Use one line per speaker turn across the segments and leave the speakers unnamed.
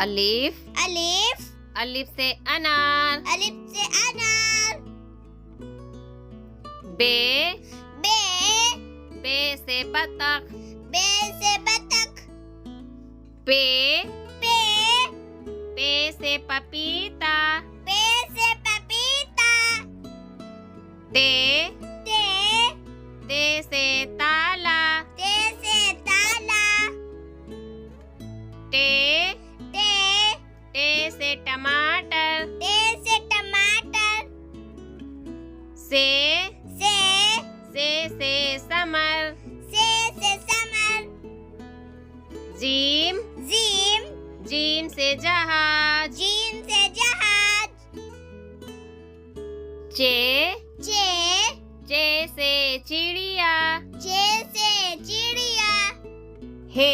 अलिफ
अलिफ
अलिफ से अनार।
अलिफ से अनार।
बे
बे
बे से बतख।
बे से बतख।
पे
पे
पे से पपीता।
पे से पपीता।
ते
ते
ते से ताला।
ते से ताला।
टे
ते
टे से टमाटर।
ते से टमाटर।
से
से
से समर।
से समर।
जीम
जीम
जीम से जहाज।
जीम से जहाज।
चे
चे
चे से चिड़िया।
चे से चिड़िया।
हे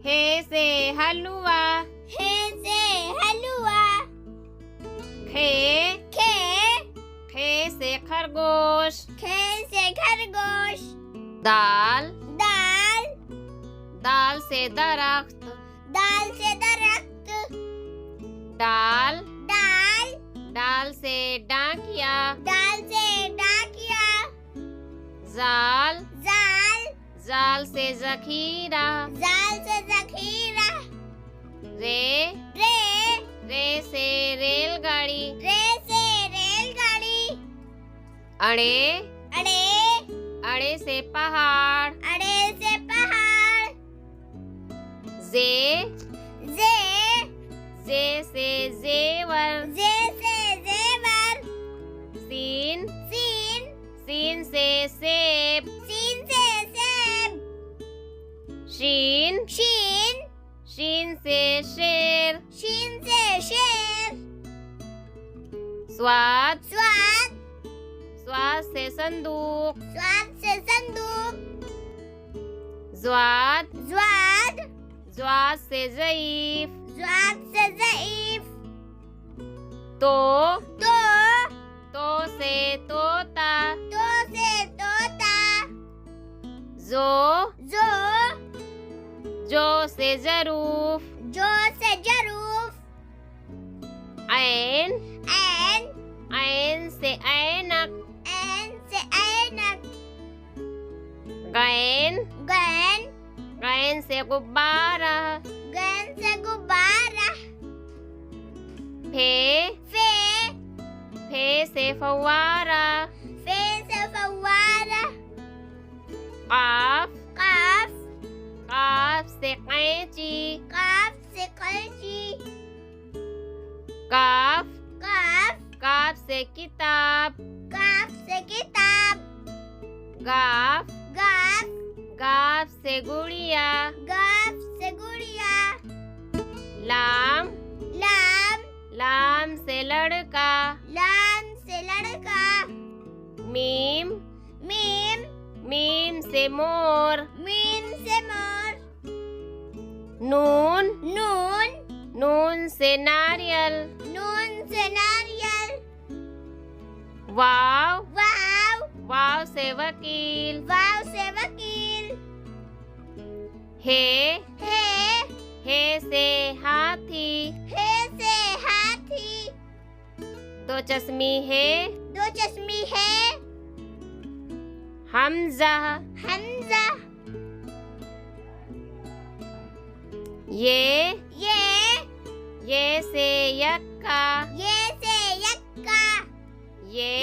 हे
से हलवा।
हे से हलवा।
खे
खे
से खरगोश।
खे से खरगोश।
दाल
दाल
दाल से दरख्त।
दाल से दरख्त।
डाल
दाल
डाल से डाकिया।
दाल से डाकिया।
जाल
जाल
जाल से जखीरा।
जाल से जखीरा।
रे
रे
से रेलगाड़ी।
रे से रेलगाड़ी।
अड़े
अड़े
अड़े से पहाड़।
अड़े से पहाड़।
जे
जे
से जेवर।
जे से जेवर।
सीन
सीन
से सेब।
सीन से सेब।
शीन
शीन
से शेर।
शीन से शेर।
स्वाद
स्वाद
स्वाद से संदूक।
स्वाद से संदूक।
ज्वाद
ज्वाद
ज्वाद से ज़ईफ।
ज्वाद से ज़ईफ।
तो
तो
से तोता।
तो से तोता।
जो से जरूफ।
जो से जरूफ।
ऐन
ऐन
से ऐनक।
से ऐनक।
गैन
गैन
से गुब्बारा।
गैन से गुब्बारा।
फे से फव्वारा।
फे से फव्वारा।
काफ
काफ
से कैंची।
काफ से कैंची।
काफ से किताब।
काफ से किताब।
गाफ से गुड़िया।
गाफ से गुड़िया।
लाम से लड़का।
लाम से लड़का।
मीम से मोर।
मीम से मोर।
नून से नारियल।
नून से नारियल।
वाव से वकील।
वाव से वकील।
हे से हाथी।
हे से हाथी।
दो चश्मी है।
दो चश्मी है।
हमजा ये से यक्का।
ये से यक्का।
ये